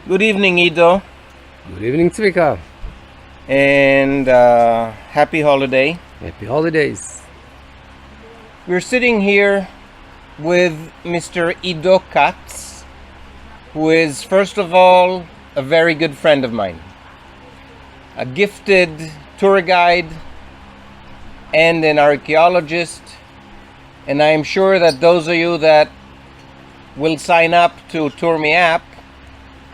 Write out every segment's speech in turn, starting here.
Good evening, Ido, Good evening, Zvika. and happy holiday. Happy holidays. We're sitting here with Mr. Ido Katz, who is, first of all, a very good friend of mine, a gifted tour guide and an archaeologist, and I am sure that those of you that will sign up to Tour Me app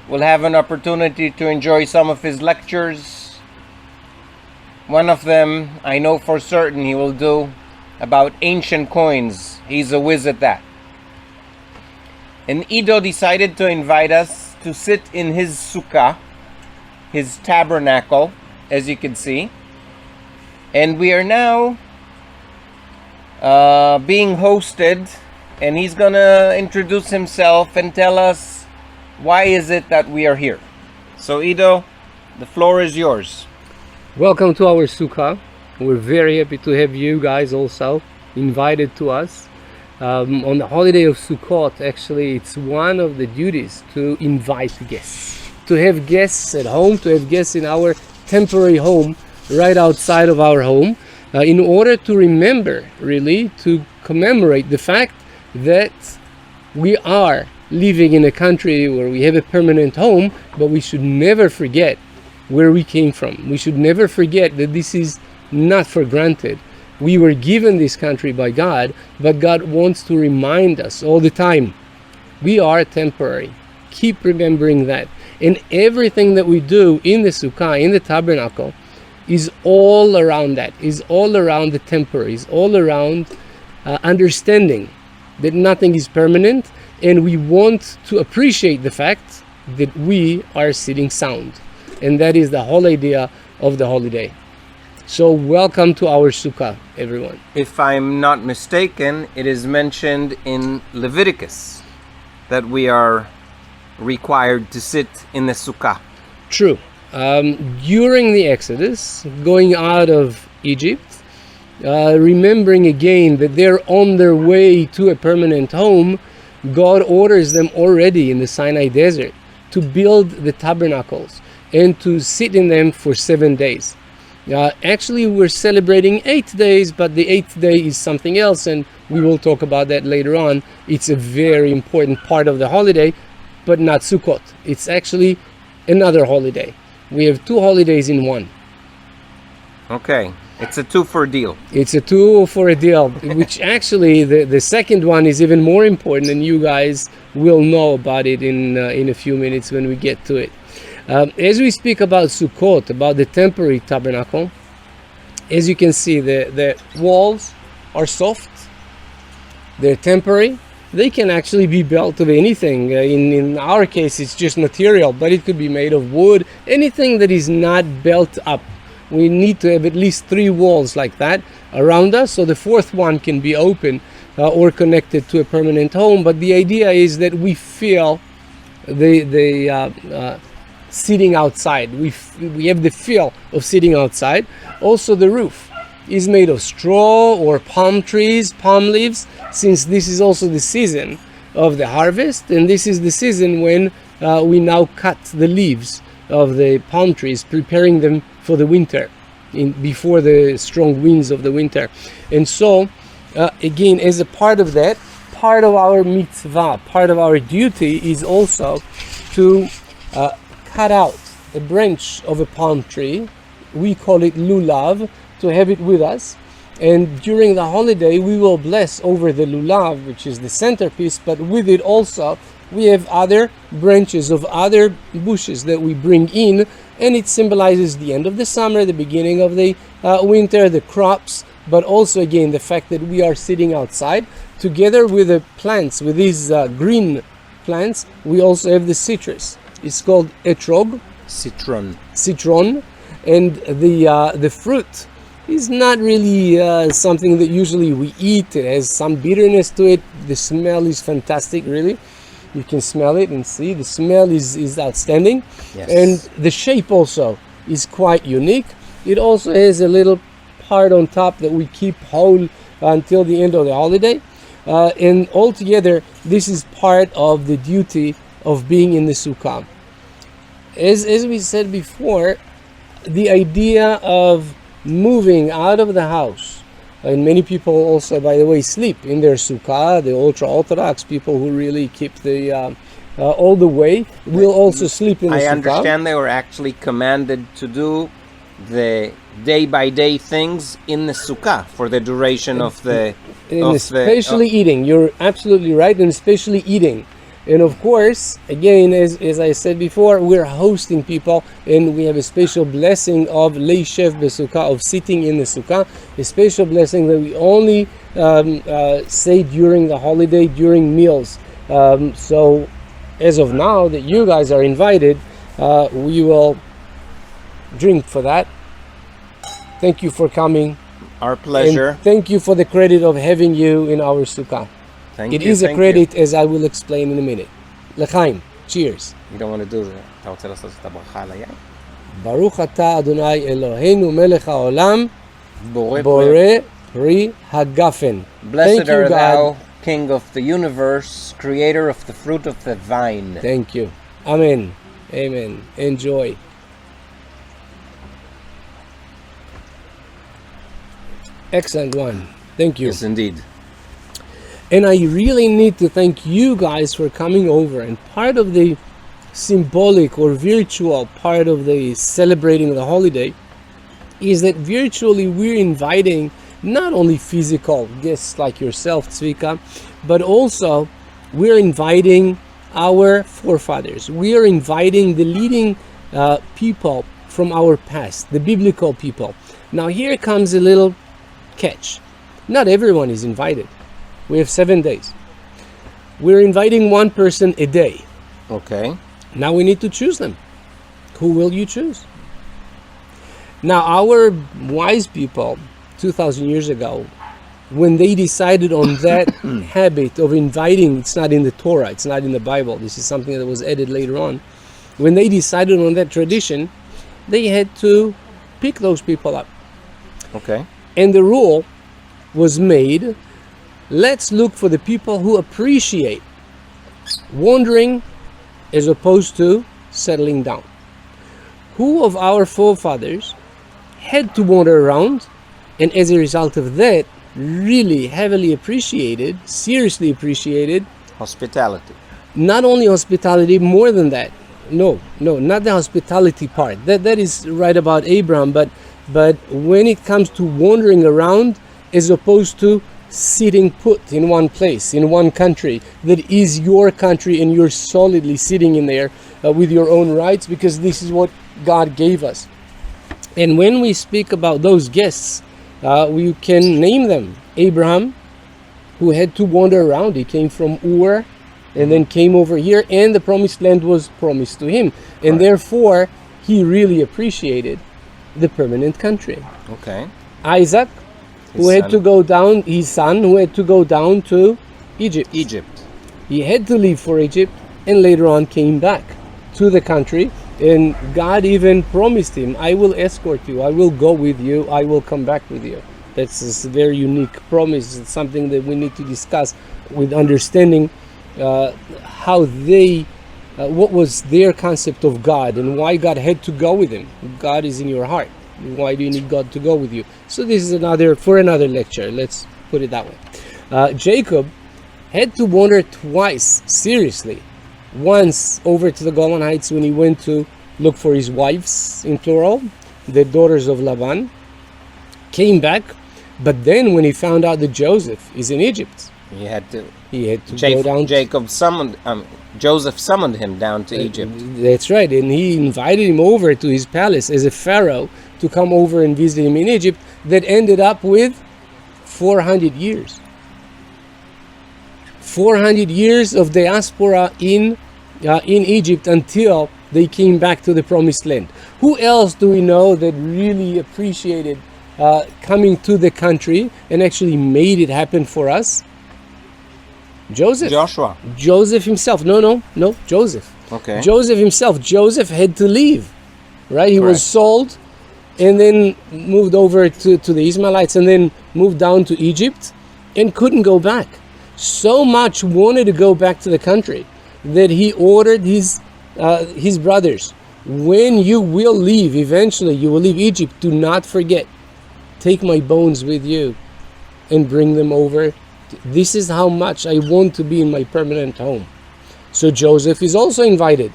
will have an opportunity to enjoy some of his lectures. One of them, I know for certain he will do about ancient coins. He's a whiz at that. And Ido decided to invite us to sit in his sukkah, his tabernacle, as you can see. And we are now being hosted, and he's gonna introduce himself and tell us why is it that we are here. So Ido, the floor is yours. Welcome to our sukkah. We're very happy to have you guys also invited to us. On the holiday of Sukkot, actually, it's one of the duties to invite guests. To have guests at home, to have guests in our temporary home, right outside of our home, in order to remember, really, to commemorate the fact that we are living in a country where we have a permanent home, but we should never forget where we came from. We should never forget that this is not for granted. We were given this country by God, but God wants to remind us all the time, we are temporary. Keep remembering that. And everything that we do in the sukkah, in the tabernacle, is all around that, is all around the temporary, is all around understanding that nothing is permanent, and we want to appreciate the fact that we are sitting sound. And that is the whole idea of the holiday. So welcome to our sukkah, everyone. If I'm not mistaken, it is mentioned in Leviticus that we are required to sit in the sukkah. True. During the Exodus, going out of Egypt, remembering again that they're on their way to a permanent home, God orders them already in the Sinai desert to build the tabernacles and to sit in them for 7 days. Actually, we're celebrating 8 days, but the 8th day is something else, and we will talk about that later on. It's a very important part of the holiday, but not Sukkot. It's actually another holiday. We have 2 holidays in one. Okay, it's a two for a deal. It's a 2 for a deal, which actually the second one is even more important, and you guys will know about it in a few minutes when we get to it. As we speak about Sukkot, about the temporary tabernacle, as you can see, the walls are soft, they're temporary. They can actually be built of anything. In our case, it's just material, but it could be made of wood, anything that is not built up. We need to have at least 3 walls like that around us, so the 4th one can be open or connected to a permanent home. But the idea is that we feel the sitting outside. We have the feel of sitting outside. Also, the roof is made of straw or palm trees, palm leaves, since this is also the season of the harvest, and this is the season when we now cut the leaves of the palm trees, preparing them for the winter, before the strong winds of the winter. And so, again, as a part of that, part of our mitzvah, part of our duty is also to cut out a branch of a palm tree. We call it lulav, to have it with us. And during the holiday, we will bless over the lulav, which is the centerpiece, but with it also, we have other branches of other bushes that we bring in, and it symbolizes the end of the summer, the beginning of the winter, the crops, but also again the fact that we are sitting outside. Together with the plants, with these green plants, we also have the citrus. It's called etrog, Citron. and the fruit is not really something that usually we eat. It has some bitterness to it. The smell is fantastic, really. You can smell it and see the smell is outstanding. Yes. And the shape also is quite unique. It also has a little part on top that we keep whole until the end of the holiday. And altogether, this is part of the duty of being in the sukkah. as we said before, the idea of moving out of the house, and many people also, by the way, sleep in their sukkah. The ultra-Orthodox people who really keep the all the way will also sleep in the I sukkah. understand they were actually commanded to do the day-by-day things in the sukkah for the duration of the... And especially eating. You're absolutely right, and especially eating. And of course, again, as I said before, we're hosting people, and we have a special blessing of leishev besukkah, of sitting in the sukkah, a special blessing that we only say during the holiday, during meals. So, as of now, that you guys are invited, we will drink for that. Thank you for coming. Our pleasure. And thank you for the credit of having you in our sukkah. Thank It you. is a thank credit, as I will explain in a minute. L'chaim. Cheers. You don't want to do that. אתה רוצה לעשות את הברכה על היין? ברוך אתה אדוני אלוהינו מלך העולם בורא בורא פרי הגפן. Blessed Thank you, are God. thou, King of the universe, creator of the fruit of the vine. Thank you. Amen. Amen. Enjoy. Excellent one. Thank you. Yes, indeed. And I really need to thank you guys for coming over. And part of the symbolic or virtual part of the celebrating the holiday is that virtually we're inviting not only physical guests like yourself, Tzvika, but also we're inviting our forefathers. We are inviting the leading people from our past, the biblical people. Now here comes a little catch. Not everyone is invited. We have 7 days. We're inviting one person a day. Okay. Now we need to choose them. Who will you choose? Now our wise people 2,000 years ago, when they decided on that habit of inviting, it's not in the Torah, it's not in the Bible, this is something that was added later on. When they decided on that tradition, they had to pick those people up. Okay. And the rule was made, let's look for the people who appreciate wandering as opposed to settling down. Who of our forefathers had to wander around, and as a result of that, really heavily appreciated, seriously appreciated, Hospitality. not only hospitality, more than that. No, not the hospitality part. That is right about Abraham, but when it comes to wandering around as opposed to sitting put in one place, in one country that is your country, and you're solidly sitting in there with your own rights, because this is what God gave us. And when we speak about those guests, we can name them. Abraham, who had to wander around. He came from Ur and then came over here, and the promised land was promised to him. And Right. therefore, he really appreciated the permanent country. Okay. Isaac, His who had son. to go down, his son, who had to go down to Egypt. Egypt. He had to leave for Egypt, and later on came back to the country, and God even promised him, I will escort you, I will go with you, I will come back with you. That's a very unique promise. It's something that we need to discuss with understanding how they, what was their concept of God, and why God had to go with him. God is in your heart. Why do you need God to go with you? So this is another lecture. Let's put it that way. Jacob had to wander twice, seriously. Once over to the Golan Heights when he went to look for his wives, in plural, the daughters of Laban. Came back, but then when he found out that Joseph is in Egypt, He had to. go down. Joseph summoned him down to Egypt. That's right, and he invited him over to his palace as a pharaoh to come over and visit him in Egypt. That ended up with 400 years. 400 years of diaspora in Egypt until they came back to the promised land. Who else do we know that really appreciated coming to the country and actually made it happen for us? Joseph. Joshua. Joseph himself. No, Joseph. Okay. Joseph himself. Joseph had to leave, right? He was Correct. sold and then moved over to the Ishmaelites and then moved down to Egypt and couldn't go back. So much wanted to go back to the country that he ordered his brothers when you will leave, eventually you will leave Egypt, do not forget, take my bones with you and bring them over. This is how much I want to be in my permanent home. So Joseph is also invited.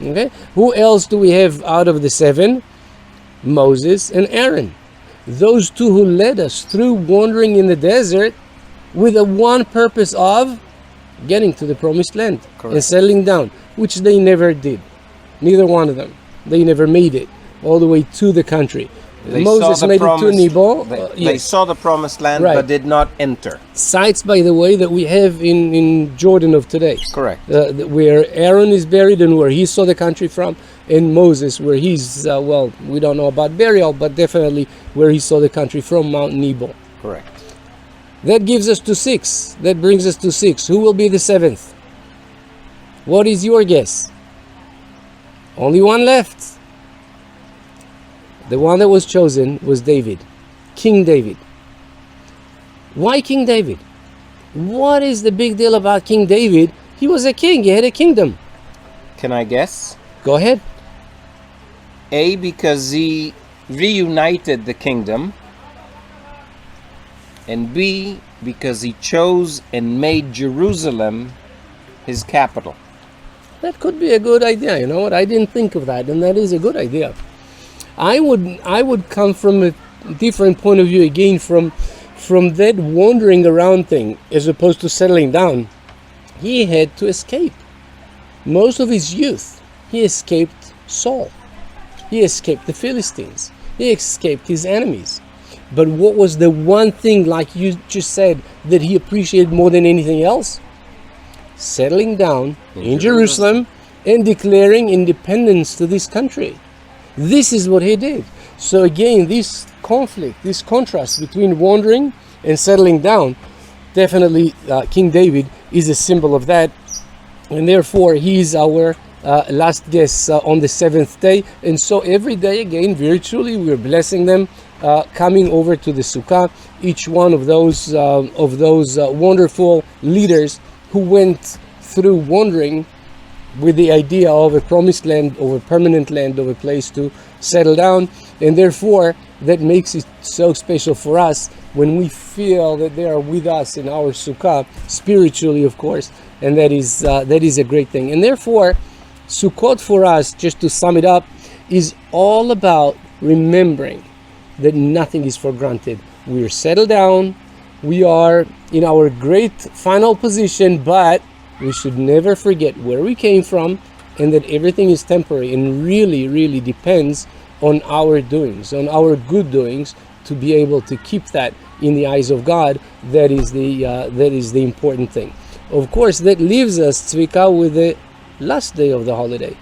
Okay, who else do we have out of the 7? Moses and Aaron, those two who led us through wandering in the desert with a one purpose of getting to the promised land. Correct. And settling down, which they never did. Neither one of them. They never made it all the way to the country. Moses made it to Nebo. They saw the promised land, Right. but did not enter. Sites, by the way, that we have in Jordan of today. Correct. Where Aaron is buried and where he saw the country from, and Moses, where he's, we don't know about burial, but definitely where he saw the country from, Mount Nebo. Correct. That gives us to 6. That brings us to 6. Who will be the 7th? What is your guess? Only one left. The one that was chosen was David, King David. Why King David? What is the big deal about King David? He was a king, he had a kingdom. Can I guess? Go ahead. A, because he reunited the kingdom, and B, because he chose and made Jerusalem his capital. That could be a good idea. You know what? I didn't think of that, and that is a good idea. I would come from a different point of view again, from that wandering around thing as opposed to settling down. He had to escape. Most of his youth, he escaped Saul. He escaped the Philistines. He escaped his enemies. But what was the one thing, like you just said, that he appreciated more than anything else? Settling down in Jerusalem and declaring independence to this country. This is what he did. So again, this conflict, this contrast between wandering and settling down, definitely King David is a symbol of that. And therefore, he is our last guest on the 7th day. And so every day, again, virtually, we're blessing them, coming over to the Sukkah. Each one of those wonderful leaders who went through wandering with the idea of a promised land, of a permanent land, of a place to settle down. And therefore, that makes it so special for us when we feel that they are with us in our Sukkah, spiritually, of course. And that is a great thing. And therefore, Sukkot for us, just to sum it up, is all about remembering that nothing is for granted. We're settled down, we are in our great final position, but we should never forget where we came from, and that everything is temporary and really, really depends on our doings, on our good doings, to be able to keep that in the eyes of God. That is the important thing. Of course, that leaves us, Tzvika, with the last day of the holiday.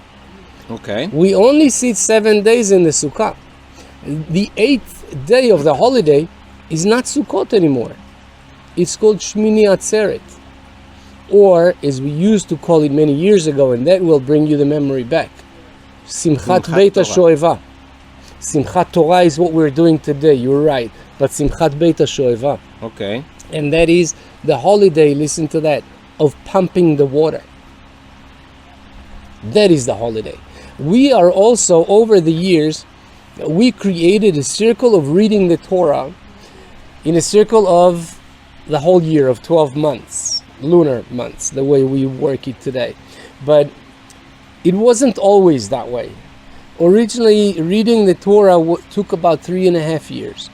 Okay. We only sit 7 days in the Sukkah. The 8th day of the holiday is not Sukkot anymore. It's called Shmini Atzeret, or as we used to call it many years ago, and that will bring you the memory back, Simchat Beit HaShoeva. Simchat Torah is what we're doing today, you're right, but Simchat Beit HaShoeva. Okay. And that is the holiday, listen to that, of pumping the water. That is the holiday. We are also, over the years, we created a circle of reading the Torah in a circle of the whole year of 12 months, lunar months, the way we work it today. But it wasn't always that way. Originally, reading the Torah took about 3.5 years.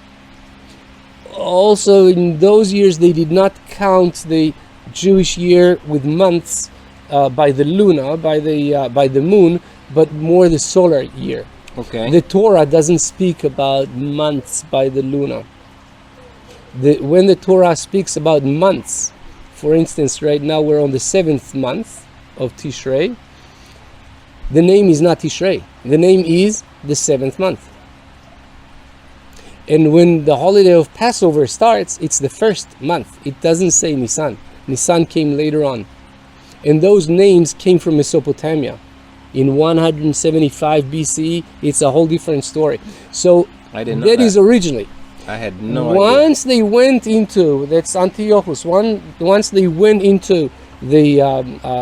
Also, in those years, they did not count the Jewish year with months by the luna, by the moon, but more the solar year. Okay. The Torah doesn't speak about months by the luna. When the Torah speaks about months, for instance, right now we're on the 7th month of Tishrei. The name is not Tishrei. The name is the 7th month. And when the holiday of Passover starts, it's the 1st month. It doesn't say Nisan. Nisan came later on. And those names came from Mesopotamia. In 175 BCE, it's a whole different story. So I didn't know that is originally. I had no idea. Once they went into, that's Antiochus, once they went into the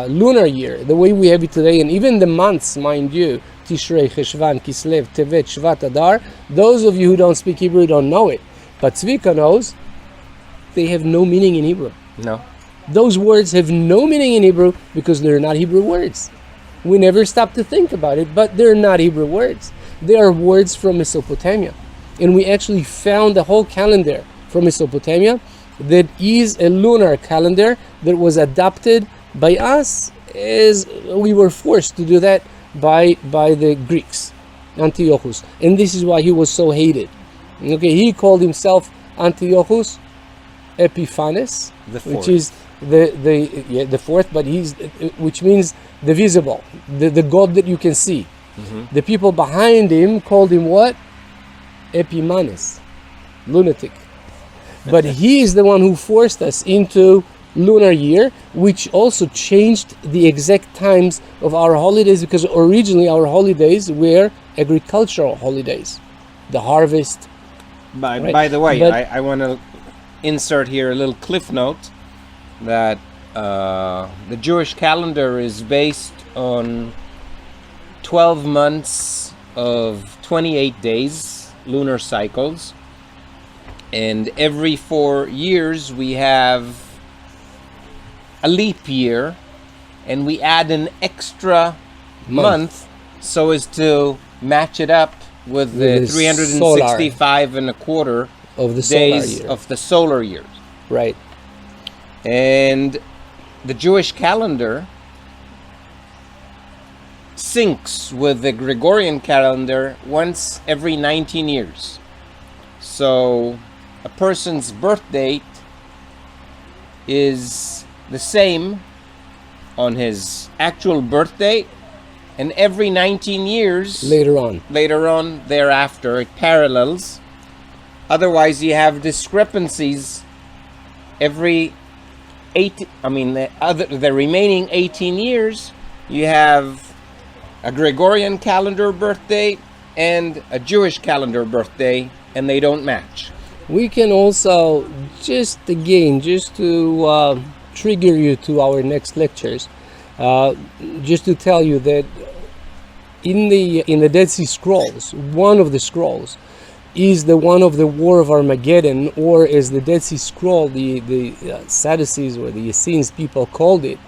lunar year, the way we have it today, and even the months, mind you, Tishrei, Cheshvan, Kislev, Tevet, Shvat, Adar. Those of you who don't speak Hebrew don't know it. But Tzvika knows they have no meaning in Hebrew. No. Those words have no meaning in Hebrew because they're not Hebrew words. We never stop to think about it, but they're not Hebrew words. They are words from Mesopotamia. And we actually found a whole calendar from Mesopotamia that is a lunar calendar that was adopted by us as we were forced to do that by the Greeks, Antiochus. And this is why he was so hated. Okay, he called himself Antiochus Epiphanes, The fourth. which is the fourth, but which means the visible, the God that you can see. The people behind him called him what? Epimanes, lunatic. But he is the one who forced us into lunar year, which also changed the exact times of our holidays, because originally our holidays were agricultural holidays, the harvest. Right. By the way, But- I want to insert here a little cliff note that the Jewish calendar is based on 12 months of 28 days, lunar cycles, and every 4 years we have a leap year, and we add an extra month so as to match it up with the the 365 and a quarter of the solar days year. of the solar years. Right. And the Jewish calendar syncs with the Gregorian calendar once every 19 years. So a person's birth date is the same on his actual birth date, and every 19 years Later on. thereafter it parallels. Otherwise you have discrepancies every the remaining 18 years. You have a Gregorian calendar birthday and a Jewish calendar birthday, and they don't match. We can also, just to trigger you to our next lectures, just to tell you that in the Dead Sea Scrolls, one of the scrolls is the one of the War of Armageddon, or as the Dead Sea Scroll, the Sadducees or the Essenes people called it,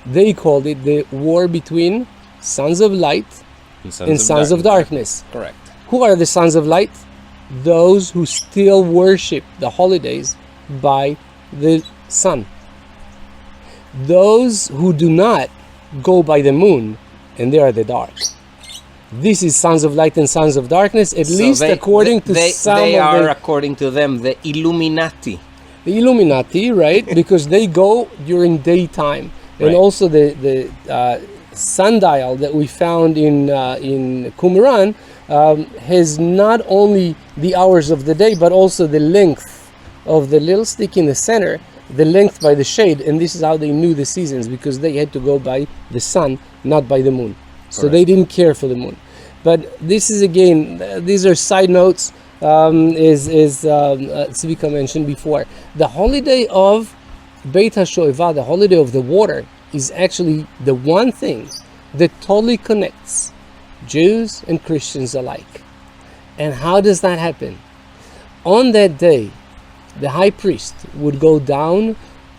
they called it the war between sons of light and sons of darkness. Correct. Who are the sons of light? Those who still worship the holidays by the sun. Those who do not go by the moon, and they are the dark. This is sons of light and sons of darkness, at least according to some they of are, the according to them, the Illuminati. Illuminati, right? Because they go during daytime, and Right. also the sundial that we found in Qumran has not only the hours of the day, but also the length of the little stick in the center, the length by the shade, and this is how they knew the seasons, because they had to go by the sun, not by the moon. So Correct. they didn't care for the moon. But this is, again, these are side notes, as Tzvika mentioned before. The holiday of Beit HaShoeva, the holiday of the water, is actually the one thing that totally connects Jews and Christians alike. And how does that happen? On that day, the high priest would go down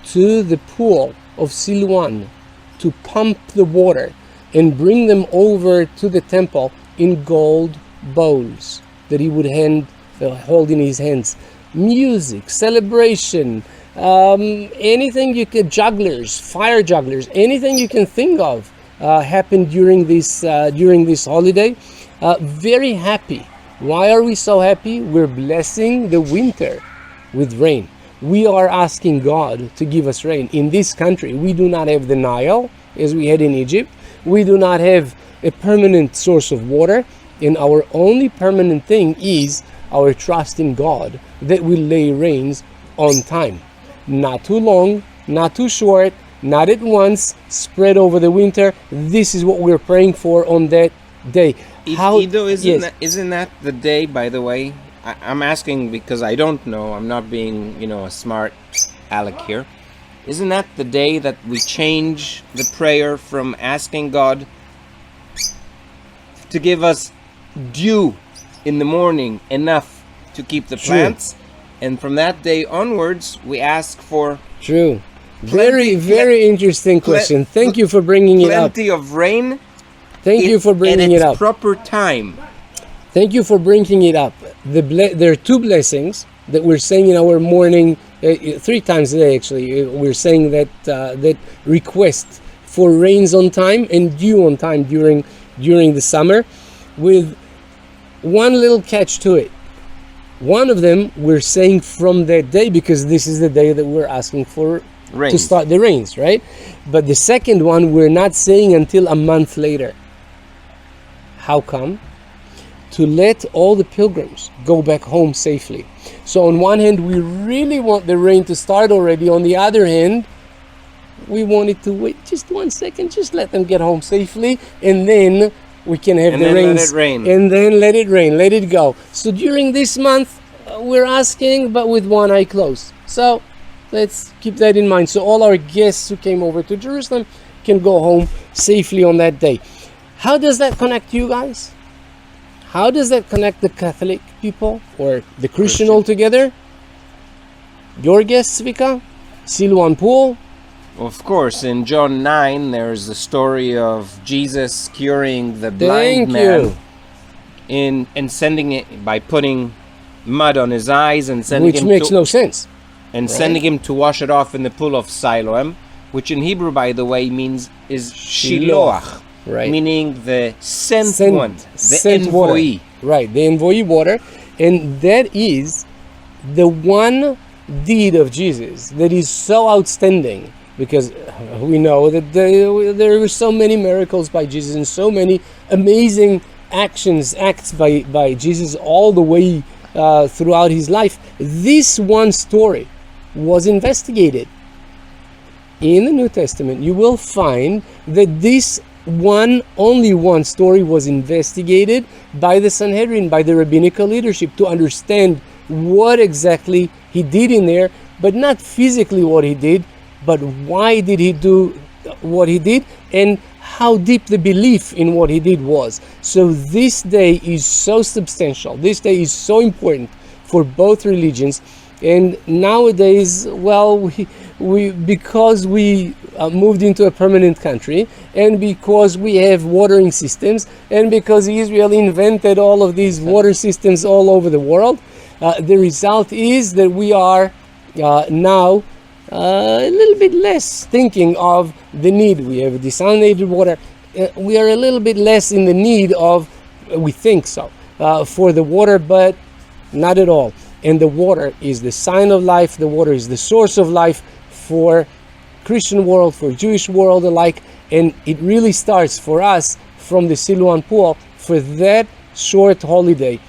to the pool of Siluan to pump the water and bring them over to the temple in gold bowls that he would hold in his hands. Music, celebration, anything you could, jugglers, fire jugglers, anything you can think of happened during this holiday. Very happy. Why are we so happy? We're blessing the winter with rain. We are asking God to give us rain. In this country, we do not have the Nile as we had in Egypt. We do not have a permanent source of water, and our only permanent thing is our trust in God that will lay rains on time. Not too long, not too short, not at once, spread over the winter. This is what we're praying for on that day. Ido, Yes. isn't that the day, by the way? I'm asking because I don't know. I'm not being, a smart aleck here. Isn't that the day that we change the prayer from asking God to give us dew in the morning, enough to keep the True. plants. And from that day onwards, we ask for True. Very, very interesting question. Thank you for bringing it up. plenty of rain. Thank you for bringing at it its up. proper time. Thank you for bringing it up. There are two blessings that we're saying in our morning, 3 times a day actually. We're saying that that request for rains on time and dew on time during the summer, with one little catch to it. One of them we're saying from that day, because this is the day that we're asking for to Rains. start the rains, right? But the second one we're not saying until a month later. How come? To let all the pilgrims go back home safely. So on one hand, we really want the rain to start already. On the other hand, we want it to wait just 1 second, just let them get home safely, and then we can have And the then let rains. it rain. And then let it rain, let it go. So during this month, we're asking, but with one eye closed. So let's keep that in mind. So all our guests who came over to Jerusalem can go home safely on that day. How does that connect you guys? How does that connect the Catholic people or the Christian altogether? Your guest, Zvika? Siluan Pool? Of course, in John 9, there's the story of Jesus curing the Thank blind man you. and sending it by putting mud on his eyes and sending Which him makes to, no sense. and sending him to wash it off in the pool of Siloam, which in Hebrew, by the way, means is Shiloach, Right. meaning the sent one, the sent water. envoyee. Right, the envoyee water. And that is the one deed of Jesus that is so outstanding, because we know that there were so many miracles by Jesus and so many amazing acts by Jesus all the way throughout his life. This one story was investigated. In the New Testament, you will find that this only one story was investigated by the Sanhedrin, by the rabbinical leadership, to understand what exactly he did in there, but not physically what he did, but why did he do what he did, and how deep the belief in what he did was. So this day is so substantial. This day is so important for both religions. And nowadays, well, we because we moved into a permanent country, and because we have watering systems, and because Israel invented all of these water systems all over the world, the result is that we are now a little bit less thinking of the need. We have desalinated water. We are a little bit less in the need of, we think so, for the water, but not at all. And the water is the sign of life. The water is the source of life for Christian world, for Jewish world alike. And it really starts for us from the Siluan Pool for that short holiday.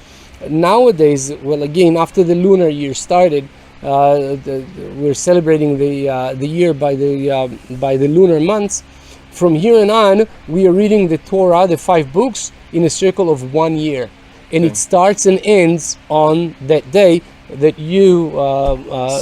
Nowadays, well, again, after the lunar year started, we're celebrating the year by the lunar months. From here on, we are reading the Torah, the 5 books, in a circle of 1 year. And it starts and ends on that day that you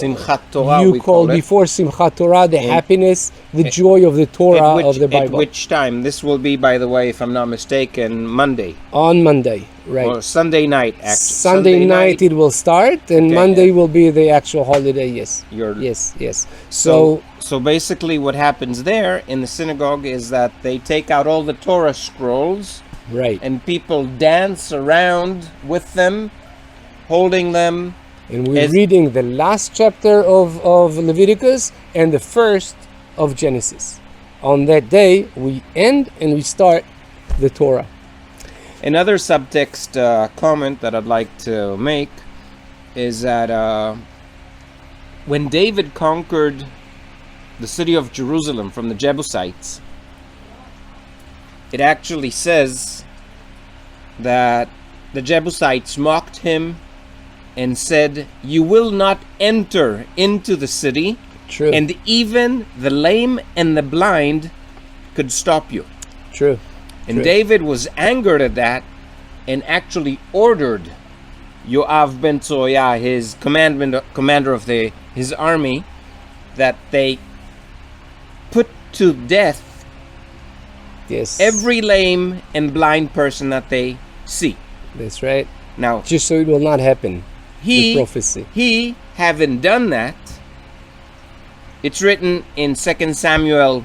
Simchat Torah, you we called call it. before Simchat Torah, the happiness, the joy of the Torah of the At Bible. which time? This will be, by the way, if I'm not mistaken, Monday. On Monday, right? Or Sunday night, actually. Sunday night it will start, and Okay, Monday yeah. will be the actual holiday. Yes, Your- yes. So basically what happens there in the synagogue is that they take out all the Torah scrolls right, and people dance around with them, holding them. and we're as- reading the last chapter of Leviticus and the first of Genesis. On that day, we end and we start the Torah. Another subtext comment that I'd like to make is that when David conquered the city of Jerusalem from the Jebusites, it actually says that the Jebusites mocked him and said, "You will not enter into the city, True, and even the lame and the blind could stop you." true. And True. David was angered at that and actually ordered Yoav ben Tzoya, his commander of his army, that they put to death Yes. every lame and blind person that they see. That's right. Now, Just so it will not happen. The prophecy. he having done that, it's written in 2 Samuel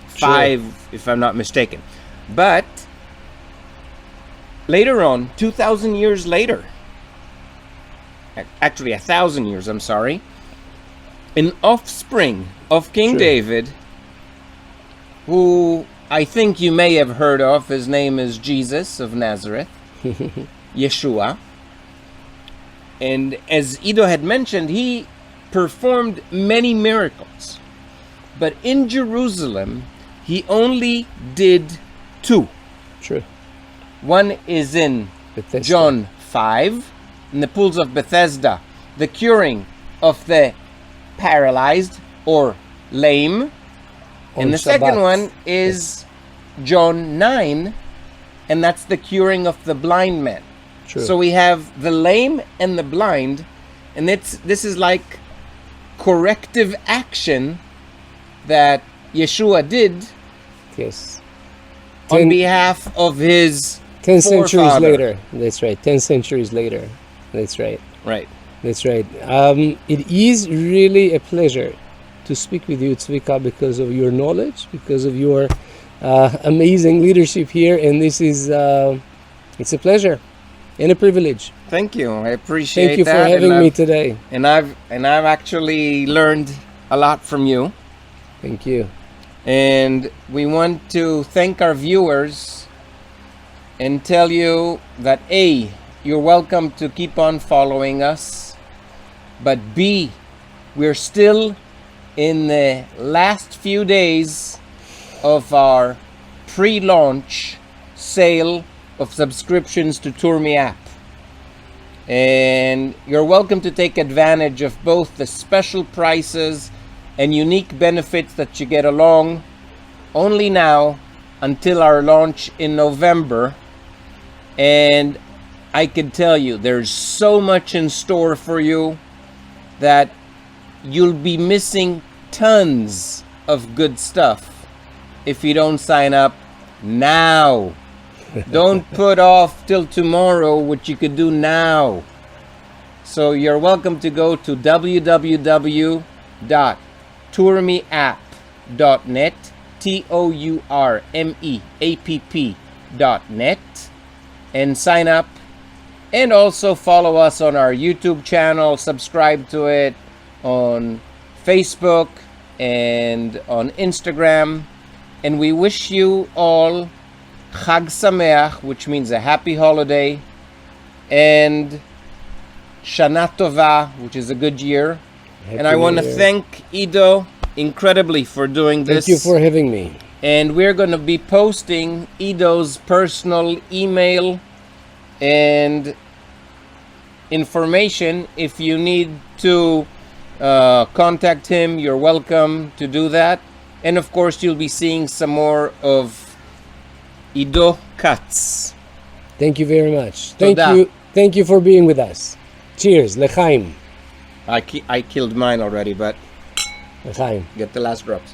5, if I'm not mistaken. But later on, 2,000 years later, actually 1,000 years, I'm sorry, an offspring of King Sure. David, who I think you may have heard of, his name is Jesus of Nazareth, Yeshua. And as Ido had mentioned, he performed many miracles. But in Jerusalem, he only did 2. True. One is in Bethesda. John 5, in the pools of Bethesda, the curing of the paralyzed or lame. On And the Shabbat. second one is John 9, and that's the curing of the blind man. True. So we have the lame and the blind, and this is like corrective action that Yeshua did Yes. on 10 behalf of his 10 centuries forefather. later. That's right. 10 centuries later. That's right. Right. That's right. It is really a pleasure to speak with you, Tzvika, because of your knowledge, because of your amazing leadership here, and this is it's a pleasure and a privilege. Thank you. I appreciate Thank you for that. having me today. And I've actually learned a lot from you. Thank you. And we want to thank our viewers and tell you that A, you're welcome to keep on following us, but B, we're still in the last few days of our pre-launch sale of subscriptions to TourMe app. And you're welcome to take advantage of both the special prices and unique benefits that you get along only now until our launch in November. And I can tell you there's so much in store for you that you'll be missing tons of good stuff if you don't sign up now. Don't put off till tomorrow what you could do now. So you're welcome to go to www.tourmeapp.net, TOURMEAPP.net, and sign up. And also follow us on our YouTube channel, subscribe to it on Facebook and on Instagram. And we wish you all Chag Sameach, which means a happy holiday, and Shana Tova, which is a good year. And I Happy want to New Year. thank Ido incredibly for doing this. Thank you for having me. And we're going to be posting Ido's personal email and information. If you need to contact him, you're welcome to do that. And of course, you'll be seeing some more of Ido Katz. Thank you very much. Thank Toda. you. Thank you for being with us. Cheers. L'chaim. I killed mine already, but L'chaim. get the last drops.